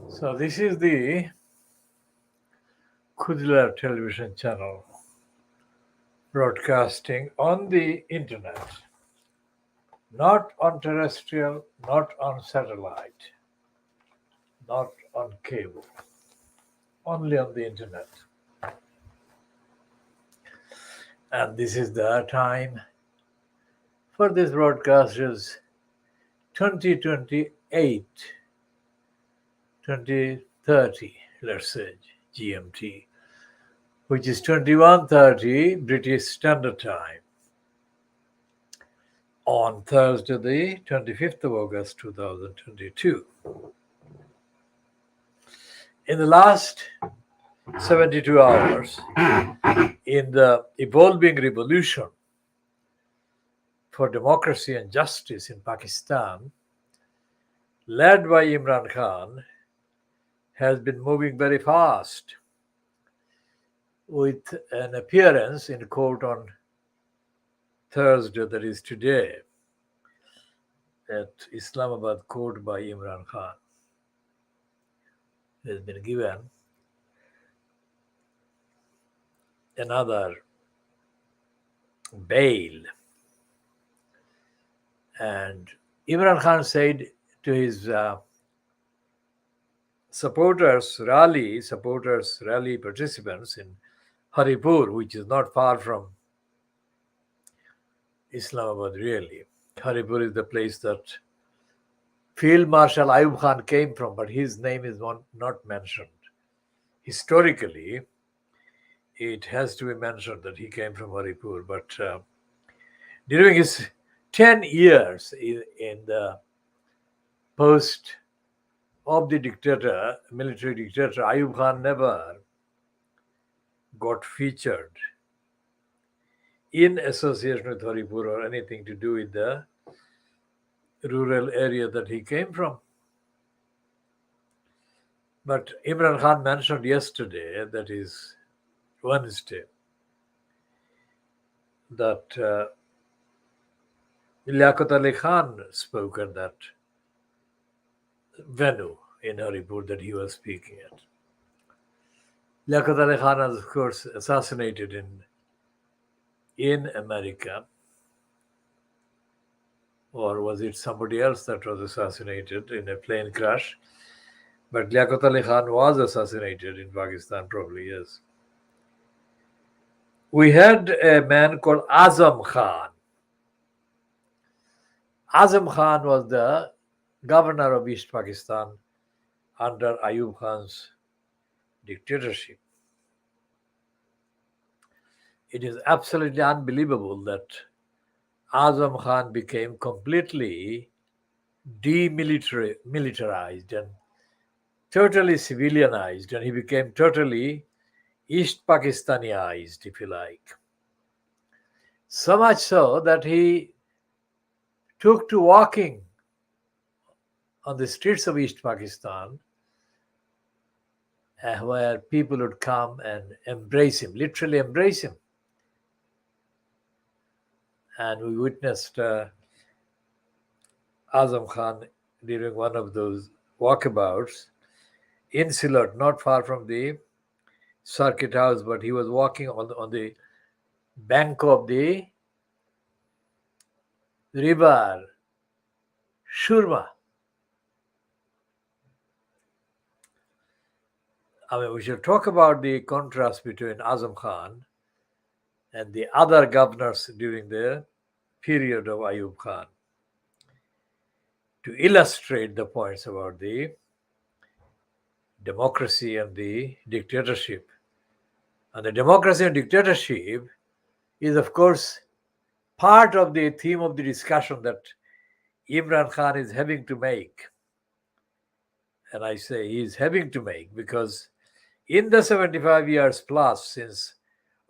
So this is the Khoodeelaar television channel broadcasting on the internet, not on terrestrial, not on satellite, not on cable, only on the internet. And this is the time for this broadcast is 2028, 2030, let's say, GMT, which is 21:30 British Standard Time on Thursday, the 25th of August, 2022. In the last 72 hours, in the evolving revolution for democracy and justice in Pakistan, led by Imran Khan, has been moving very fast, with an appearance in court on Thursday, that is today, at Islamabad court by Imran Khan. Has been given another bail. And Imran Khan said to his supporters rally participants in Haripur, which is not far from Islamabad really. Haripur is the place that Field Marshal Ayub Khan came from, but his name is not mentioned. Historically, it has to be mentioned that he came from Haripur, but during his 10 years in the post of the dictator, military dictator, Ayub Khan never got featured in association with Haripur or anything to do with the rural area that he came from. But Imran Khan mentioned yesterday, that is Wednesday, that Liaquat Ali Khan spoke at that venue in Haripur that he was speaking at. Liaquat Ali Khan was, of course, assassinated in America. Or was it somebody else that was assassinated in a plane crash? But Liaquat Ali Khan was assassinated in Pakistan, probably, yes. We had a man called Azam Khan. Azam Khan was the governor of East Pakistan under Ayub Khan's dictatorship. It is absolutely unbelievable that Azam Khan became completely demilitarized and totally civilianized, and he became totally East Pakistaniized, if you like. So much so that he took to walking on the streets of East Pakistan, where people would come and embrace him, literally embrace him. And we witnessed Azam Khan during one of those walkabouts in Sylhet, not far from the circuit house, but he was walking on the bank of the river Shurma. I mean, we should talk about the contrast between Azam Khan and the other governors during the period of Ayub Khan to illustrate the points about the democracy and the dictatorship. And the democracy and dictatorship is, of course, part of the theme of the discussion that Imran Khan is having to make. And I say he is having to make because in the 75 years plus since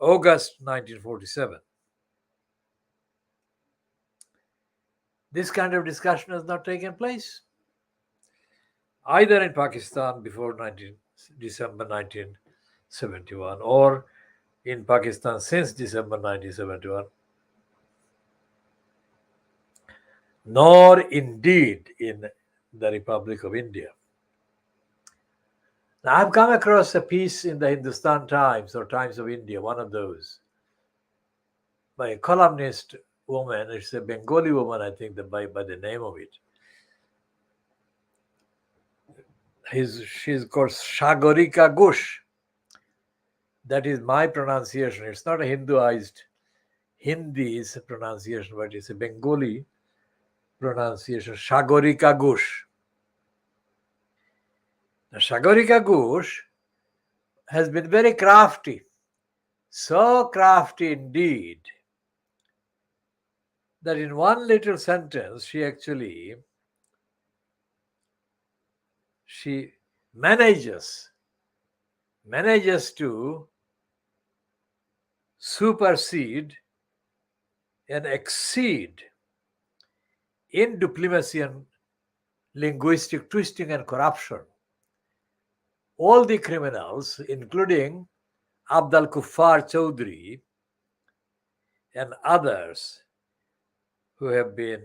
August 1947, This kind of discussion has not taken place either in Pakistan before December 1971 or in Pakistan since December 1971, nor indeed in the Republic of India. Now, I've come across a piece in the Hindustan Times or Times of India, one of those, by a columnist woman. It's a Bengali woman, I think, by the name of it. She's called Sagarika Ghosh. That is my pronunciation. It's not a Hinduized Hindi's pronunciation, but it's a Bengali pronunciation. Sagarika Ghosh. Now, Sagarika Ghosh has been very crafty, so crafty indeed, that in one little sentence she manages to supersede and exceed in diplomacy and linguistic twisting and corruption all the criminals, including Abdul Kuffar Chaudhry and others who have been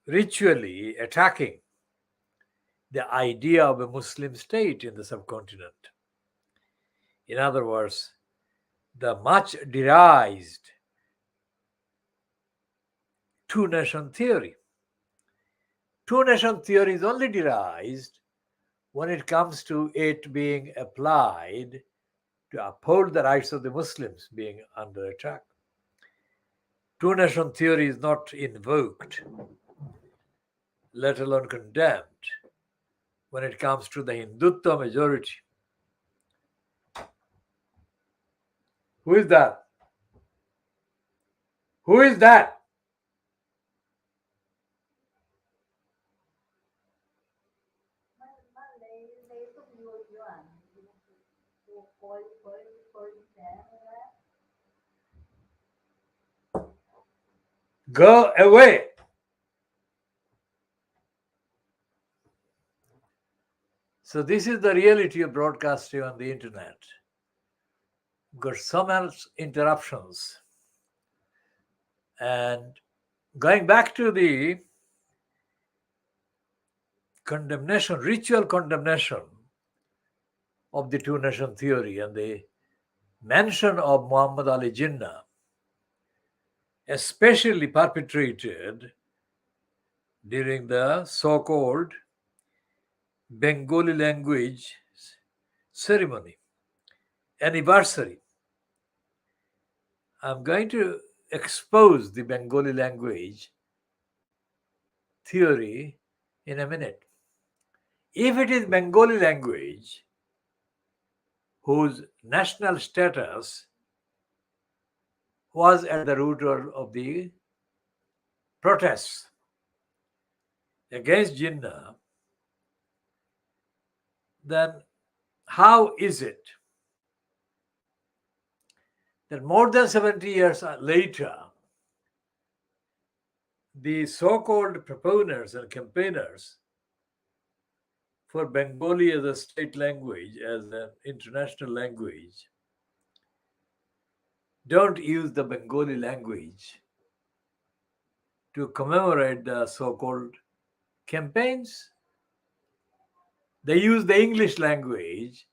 ritually attacking the idea of a Muslim state in the subcontinent. In other words, the much derised two-nation theory. Two-nation theory is only derised when it comes to it being applied to uphold the rights of the Muslims being under attack. Two-nation theory is not invoked, let alone condemned, when it comes to the Hindutva majority. Who is that? Who is that? Go away. So this is the reality of broadcasting on the internet. Got so many interruptions. And going back to the condemnation, ritual condemnation of the two-nation theory and the mention of Muhammad Ali Jinnah, especially perpetrated during the so-called Bengali language ceremony, anniversary. I'm going to expose the Bengali language theory in a minute. If it is Bengali language whose national status was at the root of the protests against Jinnah, then how is it that more than 70 years later, the so-called proponents and campaigners for Bengali as a state language, as an international language, don't use the Bengali language to commemorate the so-called campaigns? They use the English language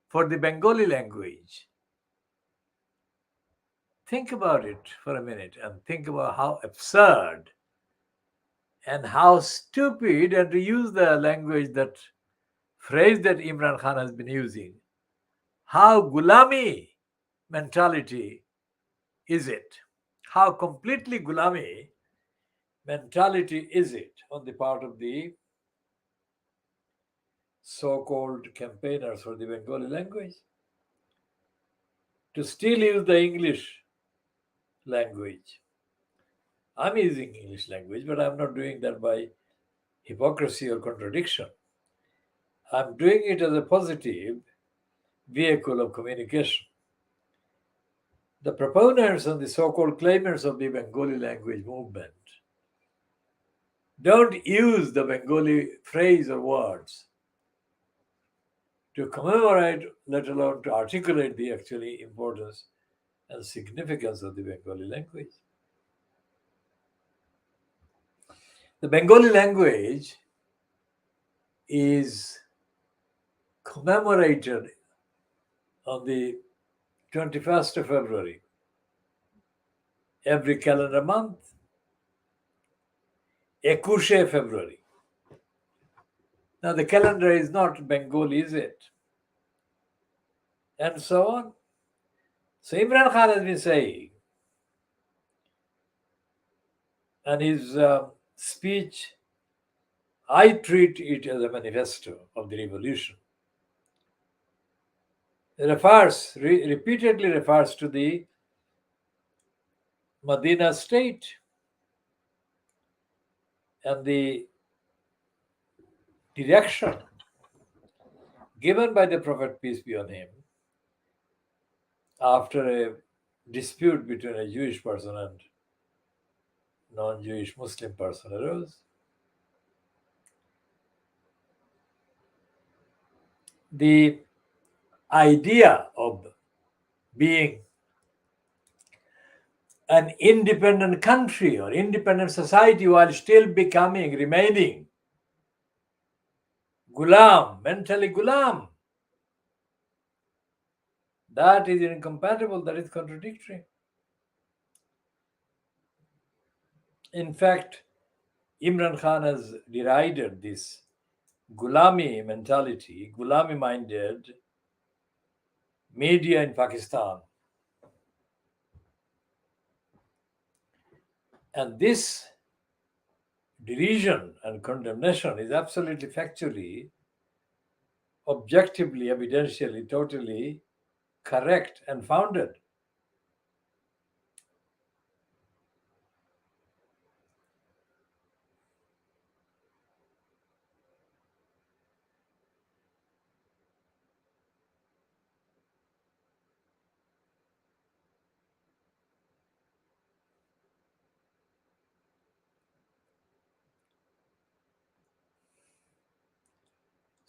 for the Bengali language. Think about it for a minute and think about how absurd and how stupid, and to use the language, that phrase that Imran Khan has been using, how gulami mentality is it? How completely gulami mentality is it on the part of the so-called campaigners for the Bengali language to still use the English language? I'm using English language, but I'm not doing that by hypocrisy or contradiction. I'm doing it as a positive vehicle of communication. The proponents and the so-called claimants of the Bengali language movement don't use the Bengali phrase or words to commemorate, let alone to articulate the actually importance and significance of the Bengali language. The Bengali language is commemorated on the 21st of February every calendar month, 21 February. Now, the calendar is not Bengali, is it? And so on. So, Imran Khan has been saying, and his speech, I treat it as a manifesto of the revolution. It repeatedly refers to the Medina state and the direction given by the Prophet, peace be on him, after a dispute between a Jewish person and non-Jewish Muslim person arose. The idea of being an independent country or independent society while still remaining gulam, mentally gulam, that is incompatible, that is contradictory. In fact, Imran Khan has derided this gulami mentality, gulami minded media in Pakistan. And this derision and condemnation is absolutely factually, objectively, evidentially, totally correct and founded.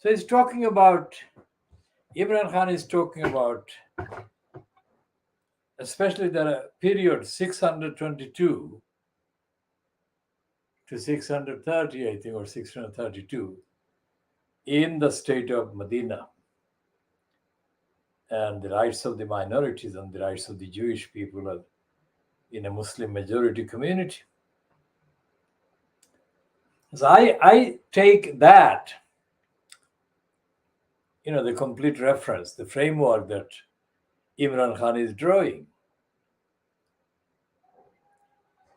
So he's talking about, Imran Khan is talking about, especially the period 622 to 630, I think, or 632, in the state of Medina, and the rights of the minorities and the rights of the Jewish people in a Muslim majority community. So I take that, the complete reference, the framework that Imran Khan is drawing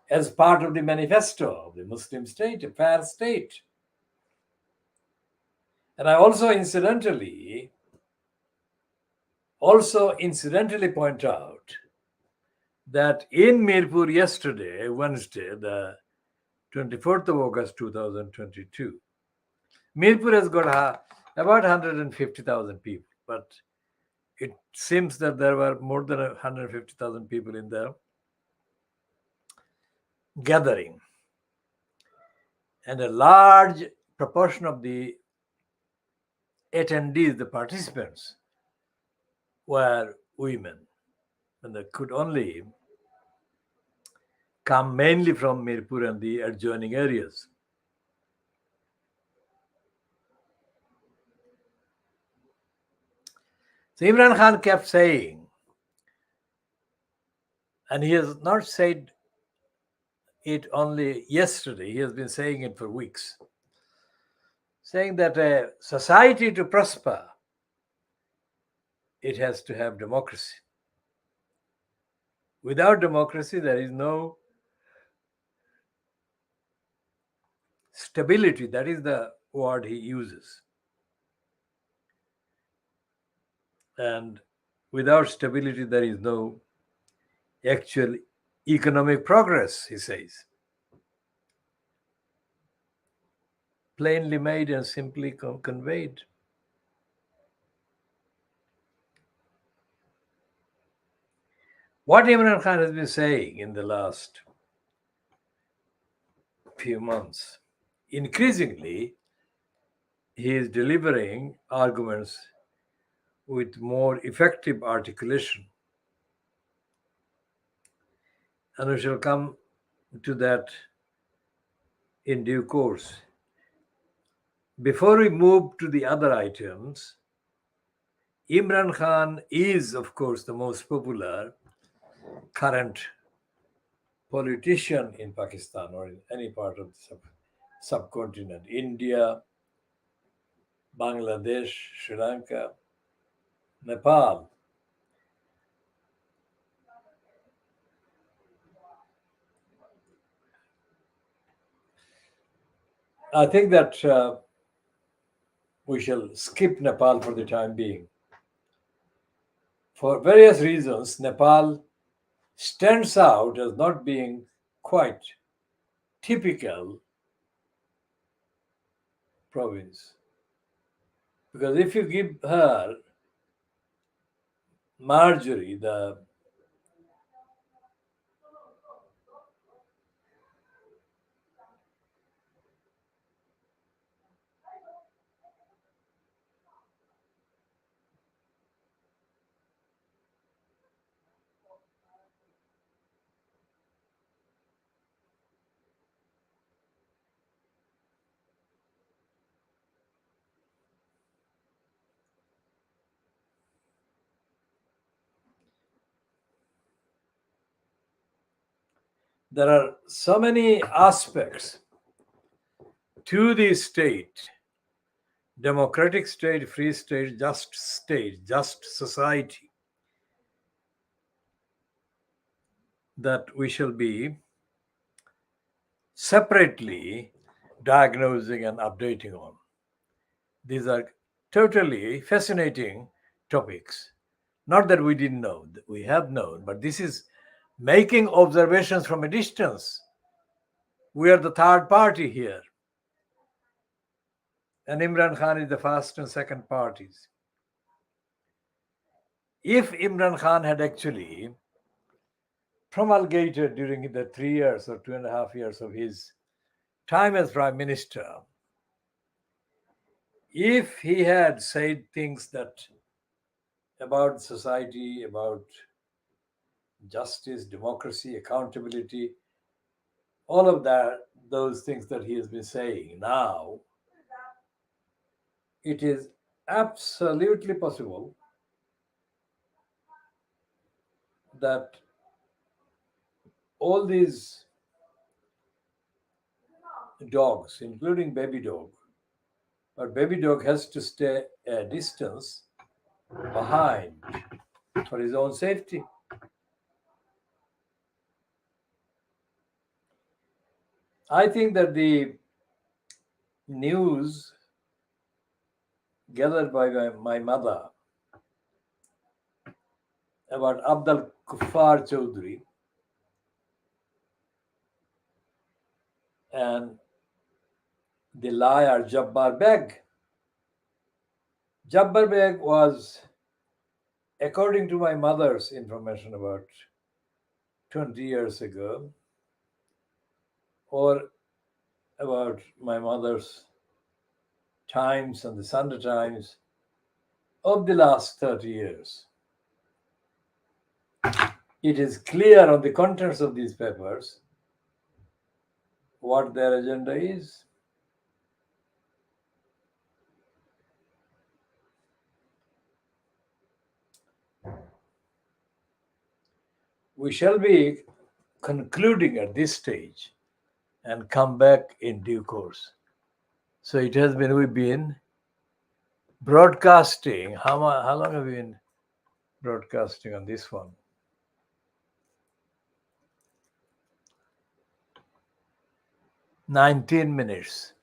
as part of the manifesto of the Muslim state, a fair state. And I also incidentally point out that in Mirpur yesterday, Wednesday, the 24th of August 2022, Mirpur has got about 150,000 people, but it seems that there were more than 150,000 people in the gathering. And a large proportion of the attendees, the participants, were women. And they could only come mainly from Mirpur and the adjoining areas. So Imran Khan kept saying, and he has not said it only yesterday, he has been saying it for weeks, saying that a society to prosper, it has to have democracy. Without democracy, there is no stability. That is the word he uses. And without stability, there is no actual economic progress, he says. Plainly made and simply conveyed. What Imran Khan has been saying in the last few months increasingly he is delivering arguments with more effective articulation. And we shall come to that in due course. Before we move to the other items, Imran Khan is, of course, the most popular current politician in Pakistan or in any part of the subcontinent. India, Bangladesh, Sri Lanka, Nepal. I think that we shall skip Nepal for the time being. For various reasons, Nepal stands out as not being quite typical province. Because if you give her Marjorie, there are so many aspects to the state: democratic state, free state, just society, that we shall be separately diagnosing and updating on. These are totally fascinating topics. Not that we didn't know, we have known, but this is making observations from a distance. We are the third party here. And Imran Khan is the first and second parties. If Imran Khan had actually promulgated during the 3 years or 2.5 years of his time as prime minister, if he had said things that about society, about justice, democracy, accountability, all of that, those things that he has been saying now, it is absolutely possible that all these dogs, including baby dog, but baby dog has to stay a distance behind for his own safety. I think that the news gathered by my mother about Abdul Kuffar Chaudhry and the liar Jabbar Beg. Jabbar Beg was, according to my mother's information about 20 years ago, or about my mother's times and the Sunday Times of the last 30 years. It is clear on the contents of these papers what their agenda is. We shall be concluding at this stage and come back in due course. So it has been, we've been broadcasting. How long have we been broadcasting on this one? 19 minutes.